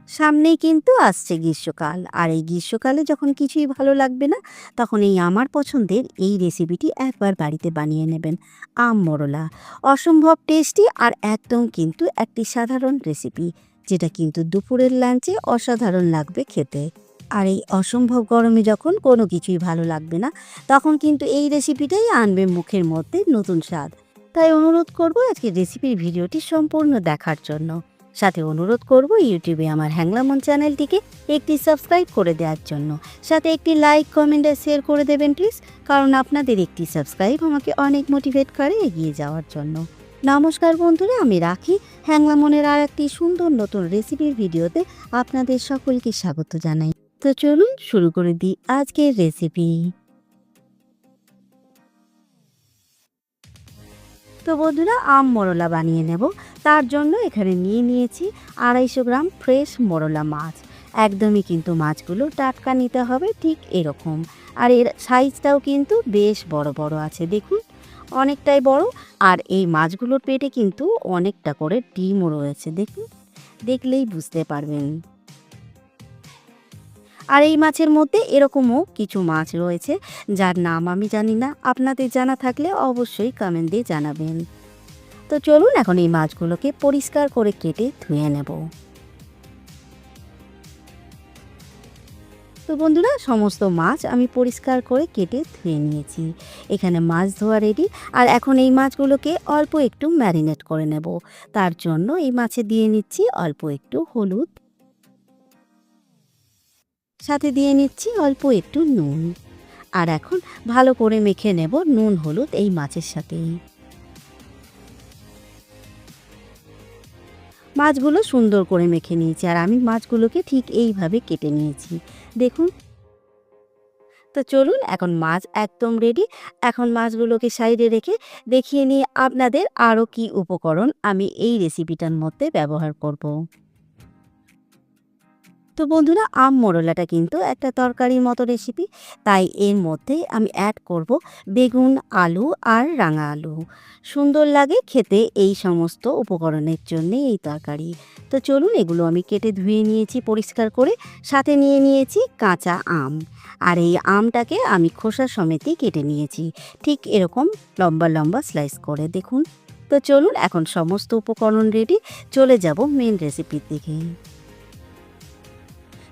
সামনেই কিন্তু আসছে গ্রীষ্মকাল, আর এই গ্রীষ্মকালে যখন কিছুই ভালো লাগবে না, তখন এই আমার পছন্দের এই রেসিপিটি একবার বাড়িতে বানিয়ে নেবেন। আম মরলা অসম্ভব টেস্টি আর একদম কিন্তু একটি সাধারণ রেসিপি, যেটা কিন্তু দুপুরের লাঞ্চে অসাধারণ লাগবে খেতে। আর এই অসম্ভব গরমে যখন কোনো কিছুই ভালো লাগবে না, তখন কিন্তু এই রেসিপিটাই আনবে মুখের মধ্যে নতুন স্বাদ। তাই অনুরোধ করব আজকে রেসিপির ভিডিওটি সম্পূর্ণ দেখার জন্য। সাথে অনুরোধ করব ইউটিউবে আমার হ্যাংলামন চ্যানেলটিকে একটি সাবস্ক্রাইব করে দেওয়ার জন্য। সাথে একটি লাইক, কমেন্ট আর শেয়ার করে দেবেন প্লিজ, কারণ আপনাদের একটি সাবস্ক্রাইব আমাকে অনেক মোটিভেট করে এগিয়ে যাওয়ার জন্য। নমস্কার বন্ধুরা, আমি রাখি হ্যাংলামনের আর একটি সুন্দর নতুন রেসিপির ভিডিওতে আপনাদের সকলকে স্বাগত জানাই। তো চলুন শুরু করে দিই আজকের রেসিপি। তো বন্ধুরা, আম মরলা বানিয়ে নেব। তার জন্য এখানে নিয়েছি 250 গ্রাম ফ্রেশ মরলা মাছ। একদমই কিন্তু মাছগুলো টাটকা নিতে হবে, ঠিক এরকম। আর এর সাইজটাও কিন্তু বেশ বড় বড় আছে, দেখুন অনেকটাই বড়। আর এই মাছগুলোর পেটে কিন্তু অনেকটা করে ডিমও রয়েছে, দেখুন, দেখলেই বুঝতে পারবেন। আর এই মাছের মধ্যে এরকমও কিছু মাছ রয়েছে যার নাম আমি জানি না, আপনাদের জানা থাকলে অবশ্যই কমেন্ট দিয়ে জানাবেন। তো চলুন এখন এই মাছগুলোকে পরিষ্কার করে কেটে ধুয়ে নেব। তো বন্ধুরা, সমস্ত মাছ আমি পরিষ্কার করে কেটে ধুয়ে নিয়েছি। এখানে মাছ ধোয়া রেডি। আর এখন এই মাছগুলোকে অল্প একটু ম্যারিনেট করে নেব। তার জন্য এই মাছে দিয়ে নিচ্ছি অল্প একটু হলুদ, সাথে দিয়ে নিচ্ছি অল্প একটু নুন। আর এখন ভালো করে মেখে নেব নুন হলুদ এই মাছের সাথেই। মাছগুলো সুন্দর করে মেখে নিয়েছি, আর আমি মাছগুলোকে ঠিক এইভাবে কেটে নিয়েছি, দেখুন। তো চলুন, এখন মাছ একদম রেডি। এখন মাছগুলোকে সাইডে রেখে দেখিয়ে নিয়ে আপনাদের আরও কি উপকরণ আমি এই রেসিপিটার মধ্যে ব্যবহার করব। তো বন্ধুরা, আম মোরলাটা কিন্তু একটা তরকারির মতো রেসিপি, তাই এর মধ্যে আমি অ্যাড করব বেগুন, আলু আর রাঙা আলু। সুন্দর লাগে খেতে এই সমস্ত উপকরণের জন্য এই তরকারি। তো চলুন, এগুলো আমি কেটে ধুয়ে নিয়েছি পরিষ্কার করে। সাথে নিয়েছি কাঁচা আম। আর এই আমটাকে আমি খোসা সমেতই কেটে নিয়েছি, ঠিক এরকম লম্বা লম্বা স্লাইস করে, দেখুন। তো চলুন, এখন সমস্ত উপকরণ রেডি, চলে যাব মেন রেসিপির দিকে।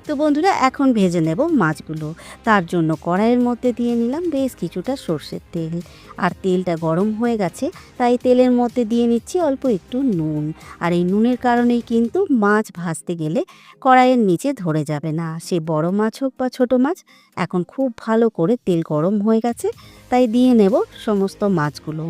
তো বন্ধুরা, এখন ভেজে নেব মাছগুলো। তার জন্য কড়াইয়ের মধ্যে দিয়ে নিলাম বেশ কিছুটা সর্ষের তেল। আর তেলটা গরম হয়ে গেছে, তাই তেলের মধ্যে দিয়ে নিচ্ছি অল্প একটু নুন। আর এই নুনের কারণেই কিন্তু মাছ ভাজতে গেলে কড়াইয়ের নিচে ধরে যাবে না, সে বড় মাছ হোক বা ছোট মাছ। এখন খুব ভালো করে তেল গরম হয়ে গেছে, তাই দিয়ে নেব সমস্ত মাছগুলো।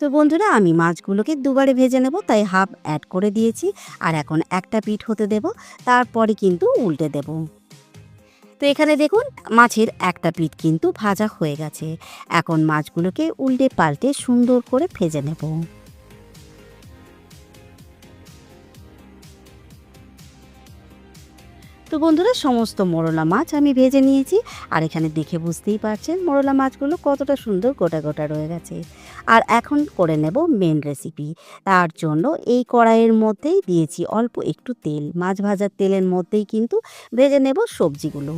তো বন্ধুরা, আমি মাছগুলোকে দুবারে ভেজে নেব, তাই হাফ অ্যাড করে দিয়েছি। আর এখন একটা পিঠ হতে দেব, তারপরে কিন্তু উল্টে দেব। তো এখানে দেখুন, মাছের একটা পিঠ কিন্তু ভাজা হয়ে গেছে। এখন মাছগুলোকে উল্টে পাল্টে সুন্দর করে ভেজে নেব। তো বন্ধুরা, সমস্ত মোরলা মাছ আমি ভেজে নিয়েছি। আর এখানে দেখে বুঝতেই পারছেন মোরলা মাছগুলো কতটা সুন্দর গোটা গোটা রয়ে গেছে। আর এখন করে নেব মেন রেসিপি। তার জন্য এই কড়াইয়ের মধ্যেই দিয়েছি অল্প একটু তেল। মাছ ভাজার তেলের মধ্যেই কিন্তু ভেজে নেব সবজিগুলো।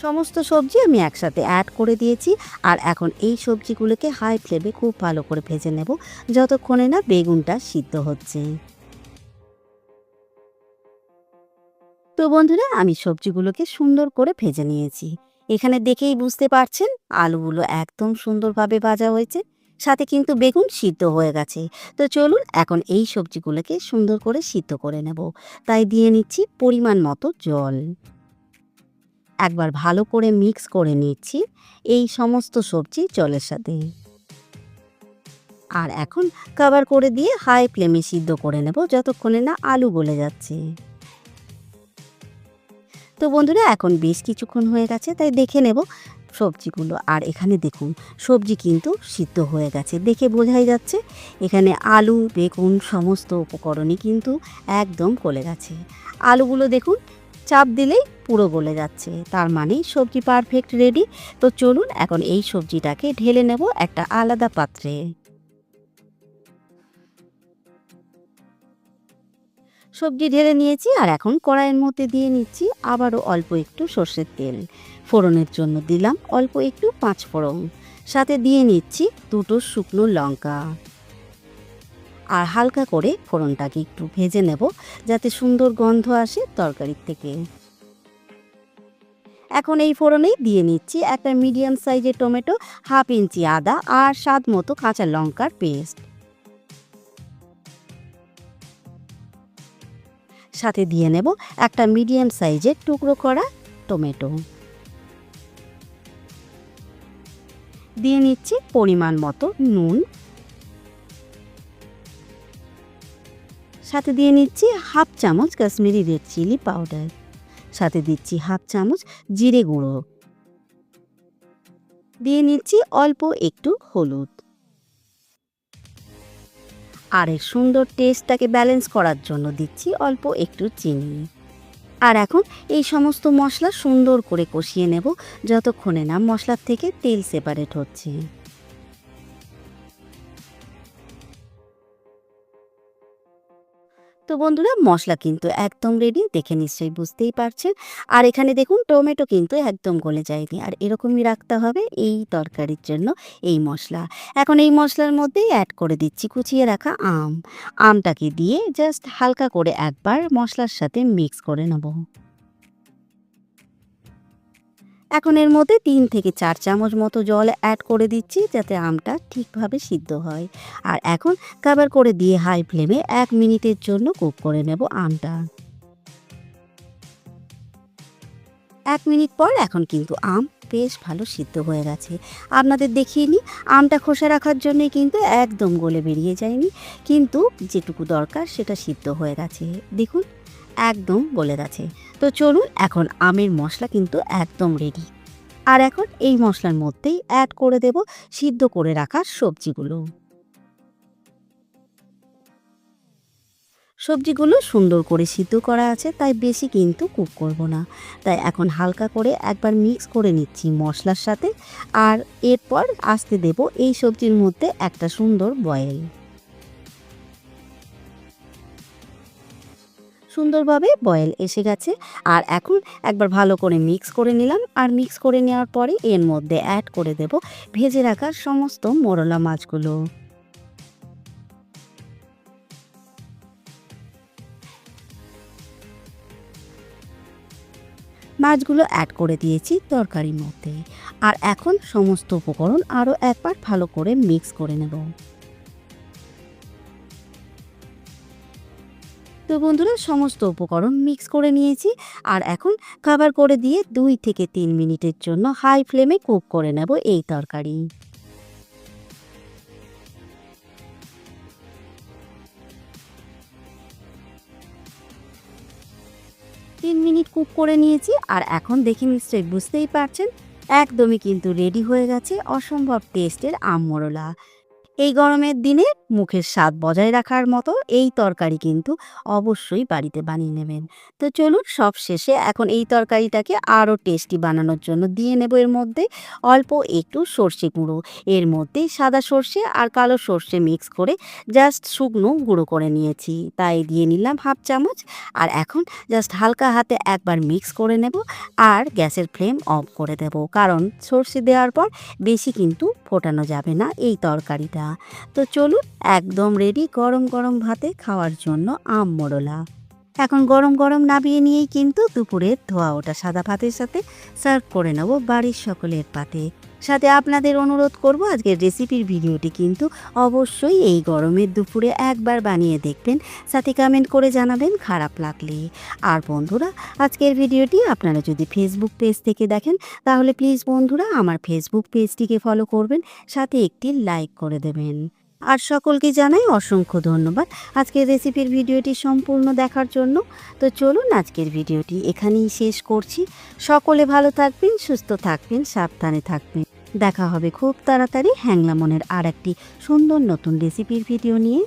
সমস্ত সবজি আমি একসাথে অ্যাড করে দিয়েছি। আর এখন এই সবজিগুলোকে হাই ফ্লেমে খুব ভালো করে ভেজে নেব, যতক্ষণে না বেগুনটা সিদ্ধ হচ্ছে। তো বন্ধুরা, আমি সবজিগুলোকে সুন্দর করে ভেজে নিয়েছি। এখানে দেখেই বুঝতে পারছেন আলুগুলো একদম সুন্দরভাবে ভাজা হয়েছে, সাথে কিন্তু বেগুন সিদ্ধ হয়ে গেছে। তো চলুন, এখন এই সবজিগুলোকে সুন্দর করে সিদ্ধ করে নেব। তাই দিয়ে নিচ্ছি পরিমাণ মতো জল। একবার ভালো করে মিক্স করে নিচ্ছি এই সমস্ত সবজি জলের সাথে। আর এখন কভার করে দিয়ে হাই ফ্লেমে সিদ্ধ করে নেব, যতক্ষণে না আলু গলে যাচ্ছে। তো বন্ধুরা, এখন বেশ কিছুক্ষণ হয়ে গেছে, তাই দেখে নেব সবজিগুলো। আর এখানে দেখুন সবজি কিন্তু সিদ্ধ হয়ে গেছে, দেখে বোঝাই যাচ্ছে। এখানে আলু বেগুন সমস্ত উপকরণই কিন্তু একদম গলে গেছে। আলুগুলো দেখুন চাপ দিলেই পুরো গলে যাচ্ছে, তার মানে সবজি পারফেক্ট রেডি। তো চলুন এখন এই সবজিটাকে ঢেলে নেব একটা আলাদা পাত্রে। সবজি ঢেলে নিয়েছি আর এখন কড়াইয়ের মধ্যে দিয়ে নিচ্ছি আবারও অল্প একটু সর্ষের তেল। ফোড়নের জন্য দিলাম অল্প একটু পাঁচ ফোড়ন, সাথে দিয়ে নিচ্ছি দুটো শুকনো লঙ্কা। আর হালকা করে ফোড়নটাকে একটু ভেজে নেব যাতে সুন্দর গন্ধ আসে তরকারির থেকে। এখন এই ফোড়নেই দিয়ে নিচ্ছি একটা মিডিয়াম সাইজের টমেটো, হাফ ইঞ্চি আদা আর স্বাদ মতো কাঁচা লঙ্কার পেস্ট। সাথে দিয়ে নেব একটা মিডিয়াম সাইজের টুকরো করা টমেটো। দিয়ে নিচ্ছি পরিমাণ মতো নুন, সাথে দিয়ে নিচ্ছি হাফ চামচ কাশ্মীরি রেড চিলি পাউডার, সাথে দিচ্ছি হাফ চামচ জিরে গুঁড়ো, দিয়ে নিচ্ছি অল্প একটু হলুদ। আর এর সুন্দর টেস্টটাকে ব্যালেন্স করার জন্য দিচ্ছি অল্প একটু চিনি। আর এখন এই সমস্ত মশলা সুন্দর করে কষিয়ে নেব যতক্ষণে না মশলার থেকে তেল সেপারেট হচ্ছে। তো বন্ধুরা মশলা কিন্তু একদম রেডি, দেখে নিশ্চয়ই বুঝতেই পারছেন। আর এখানে দেখুন টমেটো কিন্তু একদম গলে যায়নি, আর এরকমই রাখতে হবে এই তরকারির জন্য এই মশলা। এখন এই মশলার মধ্যেই অ্যাড করে দিচ্ছি কুচিয়ে রাখা আম। আমটাকে দিয়ে জাস্ট হালকা করে একবার মশলার সাথে মিক্স করে নেব। এখন এর মধ্যে ৩ থেকে ৪ চামচ মতো জল অ্যাড করে দিচ্ছি যাতে আমটা ঠিকভাবে সিদ্ধ হয়। আর এখন কভার করে দিয়ে হাই ফ্লেমে ১ মিনিটের জন্য কুক করে নেব আমটা। ১ মিনিট পর এখন কিন্তু আম বেশ ভালো সিদ্ধ হয়ে গেছে। আপনাদের দেখিয়ে নিই, আমটা খোসা রাখার জন্যই কিন্তু একদম গলে বেরিয়ে যায়নি, কিন্তু যেটুকু দরকার সেটা সিদ্ধ হয়ে গেছে। দেখুন একদম গলে গেছে। তো চলুন এখন আমের মশলা কিন্তু একদম রেডি। আর এখন এই মশলার মধ্যেই অ্যাড করে দেব সিদ্ধ করে রাখা সবজিগুলো। সবজিগুলো সুন্দর করে সিদ্ধ করা আছে, তাই বেশি কিন্তু কুক করব না। তাই এখন হালকা করে একবার মিক্স করে নিচ্ছি মশলার সাথে। আর এরপর আসতে দেব এই সবজির মধ্যে একটা সুন্দর বয়েল। সুন্দরভাবে বয়েল এসে গেছে। আর এখন একবার ভালো করে মিক্স করে নিলাম। আর মিক্স করে নেওয়ার পরে এর মধ্যে অ্যাড করে দেব ভেজে রাখার সমস্ত মোরলা মাছগুলো। মাছগুলো অ্যাড করে দিয়েছি তরকারির মধ্যে। আর এখন সমস্ত উপকরণ আরও একবার ভালো করে মিক্স করে নেব। তো বন্ধুরা সমস্ত উপকরণ মিক্স করে নিয়েছি। আর এখন কভার করে দিয়ে ২ থেকে ৩ মিনিটের জন্য হাই ফ্লেমে কুক করে নেব এই তরকারি। ৩ মিনিট কুক করে নিয়েছি। আর এখন দেখে নিশ্চয়ই বুঝতেই পারছেন একদমই কিন্তু রেডি হয়ে গেছে অসম্ভব টেস্টের আম মোরলা। এই গরমের দিনে মুখের স্বাদ বজায় রাখার মতো এই তরকারি কিন্তু অবশ্যই বাড়িতে বানিয়ে নেবেন। তো চলুন সব শেষে এখন এই তরকারিটাকে আরও টেস্টি বানানোর জন্য দিয়ে নেব এর মধ্যে অল্প একটু সর্ষে গুঁড়ো। এর মধ্যে সাদা সর্ষে আর কালো সর্ষে মিক্স করে জাস্ট শুকনো গুঁড়ো করে নিয়েছি, তাই দিয়ে নিলাম হাফ চামচ। আর এখন জাস্ট হালকা হাতে একবার মিক্স করে নেব। আর গ্যাসের ফ্লেম অফ করে দেব, কারণ সর্ষে দেওয়ার পর বেশি কিন্তু ফোটানো যাবে না এই তরকারিটা। তো চলুন একদম রেডি গরম গরম ভাতে খাওয়ার জন্য আম মোরলা। এখন গরম গরম নামিয়ে নিয়েই কিন্তু দুপুরের ধোয়া ওঠা সাদা ভাতের সাথে সার্ভ করে নেব বাড়ির সকলের পাতে। সাথে আপনাদের অনুরোধ করব আজকের রেসিপির ভিডিওটি কিন্তু অবশ্যই এই গরমের দুপুরে একবার বানিয়ে দেখবেন, সাথে কমেন্ট করে জানাবেন খারাপ লাগলে। আর বন্ধুরা আজকের ভিডিওটি আপনারা যদি ফেসবুক পেজ থেকে দেখেন তাহলে প্লিজ বন্ধুরা আমার ফেসবুক পেজটিকে ফলো করবেন, সাথে একটি লাইক করে দেবেন। আর সকলকে জানাই অসংখ্য ধন্যবাদ আজকের রেসিপির ভিডিওটি সম্পূর্ণ দেখার জন্য। তো চলুন আজকের ভিডিওটি এখানেই শেষ করছি। সকলে ভালো থাকবেন, সুস্থ থাকবেন, সাবধানে থাকবেন। দেখা হবে খুব তাড়াতাড়ি হ্যাংলা মনের আর একটি সুন্দর নতুন রেসিপির ভিডিও নিয়ে।